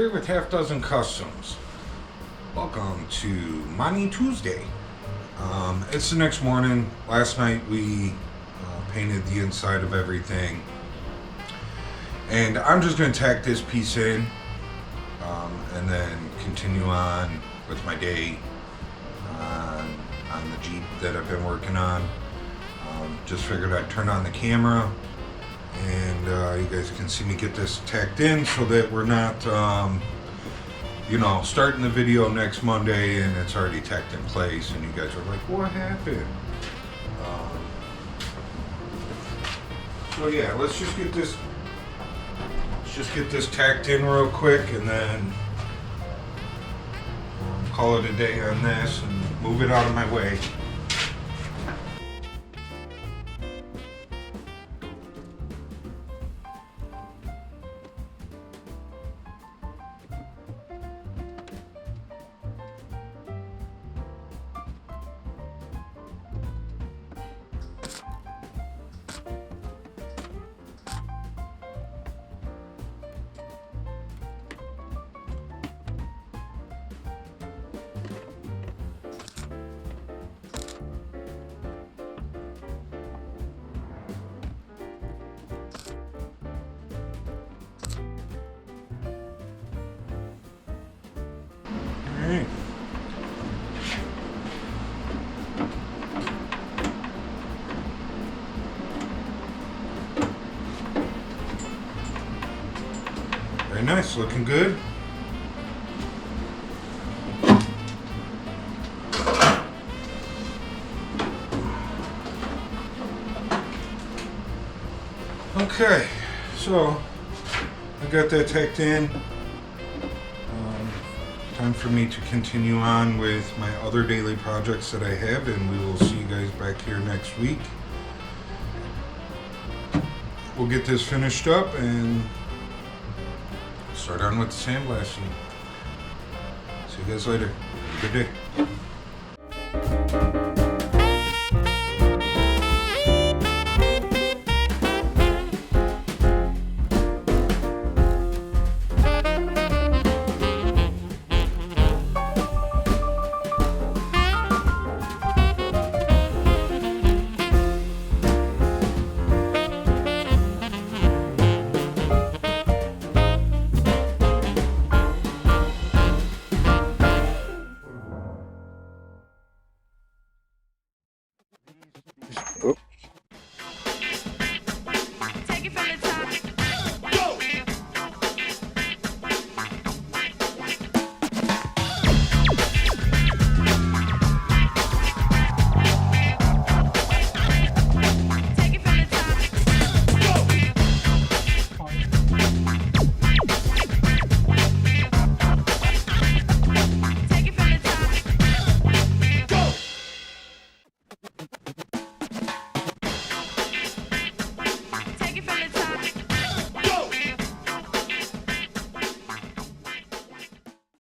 here with Half Dozen Customs. Welcome to Monte Tuesday. It's the next morning. Last night we painted the inside of everything. And I'm just going to tack this piece in and then continue on with my day on the Jeep that I've been working on. Just figured I'd turn on the camera and you guys can see me get this tacked in so that we're not, starting the video next Monday and it's already tacked in place and you guys are like, what happened? So yeah, let's just get this tacked in real quick and then call it a day on this and move it out of my way. Alright. Very nice, looking good. Okay, so I got that tacked in. Time for me to continue on with my other daily projects that I have, and we will see you guys back here next week. We'll get this finished up and start on with the sandblasting. See you guys later. Have a good day.